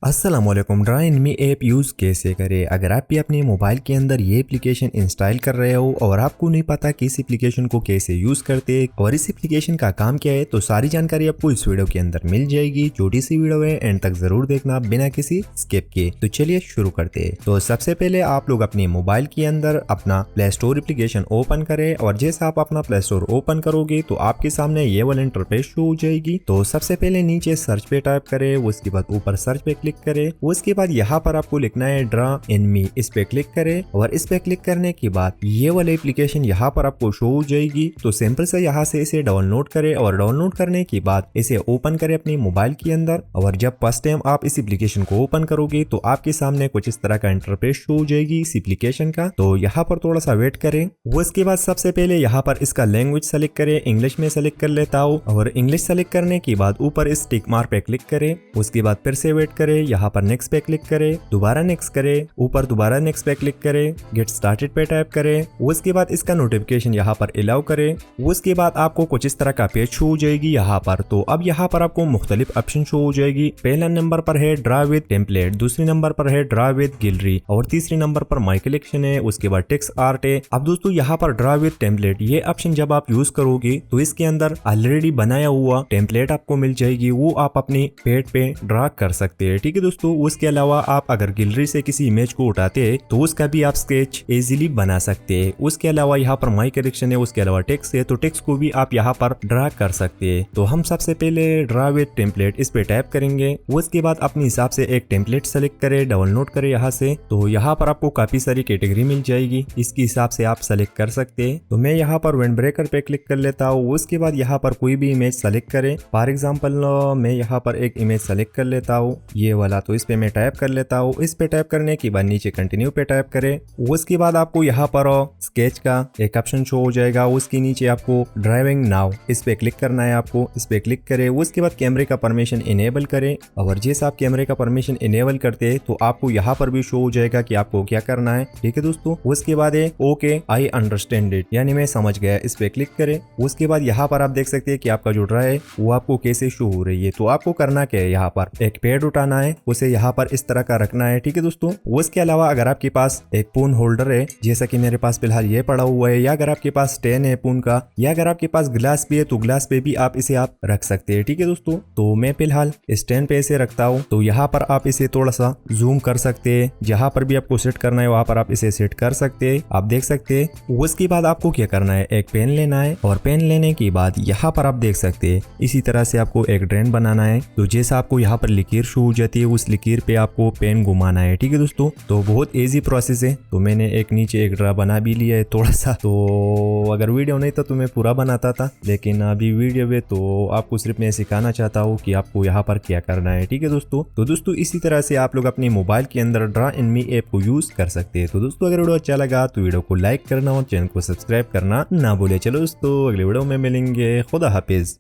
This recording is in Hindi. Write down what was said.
अस्सलामुअलैकुम। ड्रा एनमी ऐप यूज़ कैसे करें। अगर आप भी अपने मोबाइल के अंदर ये एप्लीकेशन इंस्टॉल कर रहे हो और आपको नहीं पता कि इस एप्लीकेशन को कैसे यूज़ करते और इस एप्लीकेशन का काम क्या है, तो सारी जानकारी आपको इस वीडियो के अंदर मिल जाएगी। छोटी सी वीडियो है, एंड तक जरूर देखना बिना किसी स्किप के। तो चलिए शुरू करते हैं। तो सबसे पहले आप लोग अपने मोबाइल के अंदर अपना प्ले स्टोर एप्लीकेशन ओपन करें और जैसे आप अपना प्ले स्टोर ओपन करोगे तो आपके सामने ये वाला इंटरफेस शो हो जाएगी। तो सबसे पहले नीचे सर्च पे टाइप करें, उसके बाद ऊपर सर्च पे क्लिक करें। उसके बाद यहाँ पर आपको लिखना है ड्रा एनमी, इस पे क्लिक करें और इस पे क्लिक करने के बाद ये वाला एप्लीकेशन यहाँ पर आपको शो हो जाएगी। तो सिंपल से यहाँ से इसे डाउनलोड करें और डाउनलोड करने के बाद इसे ओपन करें अपने मोबाइल के अंदर। और जब फर्स्ट टाइम आप इस एप्लीकेशन को ओपन करोगे तो आपके सामने कुछ इस तरह का इंटरफेस शो हो जाएगी इस एप्लीकेशन का। तो यहाँ पर थोड़ा सा वेट करें। उसके बाद सबसे पहले यहाँ पर इसका लैंग्वेज सेलेक्ट करें, इंग्लिश में सेलेक्ट कर लेता हूँ और इंग्लिश सेलेक्ट करने के बाद ऊपर इस टिक मार्क पे क्लिक करें। उसके बाद फिर से वेट करें, यहाँ पर नेक्स्ट पे क्लिक करें, दोबारा नेक्स्ट करें, ऊपर दोबारा नेक्स्ट पे क्लिक करें, गेट स्टार्टेड पे टाइप करें। उसके बाद इसका नोटिफिकेशन यहाँ पर अलाउ करें। उसके बाद आपको कुछ इस तरह का पेज शो हो जाएगी यहाँ पर। तो अब यहाँ पर आपको मुख्तलिफ ऑप्शन शो हो जाएगी। पहला नंबर पर है ड्रा विद टेम्पलेट, दूसरे नंबर पर है ड्रा विद गैलरी और तीसरे नंबर पर माई कलेक्शन है। उसके बाद टेक्स्ट आर्ट है। अब दोस्तों यहाँ पर ड्रा विद टेम्पलेट ये ऑप्शन जब आप यूज करोगे तो इसके अंदर ऑलरेडी बनाया हुआ टेम्पलेट आपको मिल जाएगी, वो आप अपने पेज पे ड्रा कर सकते हैं। ठीक है दोस्तों, उसके अलावा आप अगर गैलरी से किसी इमेज को उठाते हैं तो उसका भी आप स्केच इजीली बना सकते हैं। उसके अलावा यहाँ पर माई करेक्शन है, उसके अलावा टेक्स्ट है, तो टेक्स्ट को भी आप यहाँ पर ड्रा कर सकते हैं। तो हम सबसे पहले ड्रा विद टेम्पलेट इस पे टाइप करेंगे। उसके बाद अपने हिसाब से एक टेम्पलेट सेलेक्ट करें, डाउनलोड करें यहाँ से। तो यहाँ पर आपको काफी सारी कैटेगरी मिल जाएगी, इसके हिसाब से आप सेलेक्ट कर सकते हैं। तो मैं यहाँ पर विंड ब्रेकर पे क्लिक कर लेता हूँ। उसके बाद यहाँ पर कोई भी इमेज सेलेक्ट करें। फॉर एग्जाम्पल मैं यहाँ पर एक इमेज सेलेक्ट कर लेता हूँ, ये वाला। तो इस पे मैं टाइप कर लेता हूँ। इस पे टाइप करने के बाद नीचे कंटिन्यू पे टाइप करें। उसके बाद आपको यहाँ पर स्केच का एक ऑप्शन शो हो जाएगा। उसके नीचे आपको ड्राइविंग नाउ इस पे क्लिक करना है, आपको इस पे क्लिक करें। उसके बाद कैमरे का परमिशन इनेबल करें और जैसे आप कैमरे का परमिशन इनेबल करते हैं तो आपको यहाँ पर भी शो हो जाएगा कि आपको क्या करना है। ठीक है दोस्तों, उसके बाद है ओके आई अंडरस्टैंड इट, यानी मैं समझ गया, इस पे क्लिक करें। उसके बाद यहाँ पर आप देख सकते हैं कि आपका जो ड्रा है वो आपको कैसे शो हो रही है। तो आपको करना क्या है, यहाँ पर एक पेड़ उठाना है, उसे यहाँ पर इस तरह का रखना है। ठीक है दोस्तों, उसके अलावा अगर आपके पास एक पून होल्डर है, जैसा कि मेरे पास फिलहाल ये पड़ा हुआ है, या अगर आपके पास स्टैंड है पून का, या अगर आपके पास ग्लास भी है तो ग्लास पे भी आप इसे आप रख सकते हैं। ठीक है दोस्तों, तो मैं फिलहाल स्टैंड पे इसे रखता हूँ। तो यहाँ पर आप इसे थोड़ा सा जूम कर सकते हैं, जहाँ पर भी आपको सेट करना है वहां पर आप इसे सेट कर सकते हैं। आप देख सकते हैं। उसके बाद आपको क्या करना है, एक पेन लेना है और पेन लेने के बाद यहाँ पर आप देख सकते हैं इसी तरह से आपको एक ड्रेन बनाना है। तो जैसा आपको यहाँ पर लकीर शो हो जाती है, उस लकीर पे आपको पेन घुमाना है। ठीक है दोस्तों, तो बहुत इजी प्रोसेस है। तो मैंने एक नीचे एक ड्रा बना भी लिया है थोड़ा सा। तो अगर वीडियो नहीं था तो मैं पूरा बनाता था, लेकिन अभी वीडियो है तो आपको सिर्फ मैं सिखाना चाहता हूँ कि आपको यहाँ पर क्या करना है। ठीक है दोस्तों, तो दोस्तों इसी तरह से आप लोग अपने मोबाइल के अंदर ड्रा एनमी ऐप को यूज कर सकते हैं। तो दोस्तों अगर वीडियो अच्छा लगा तो वीडियो को लाइक करना और चैनल को सब्सक्राइब करना ना भूले। चलो दोस्तों, अगले वीडियो में मिलेंगे। खुदा हाफिज।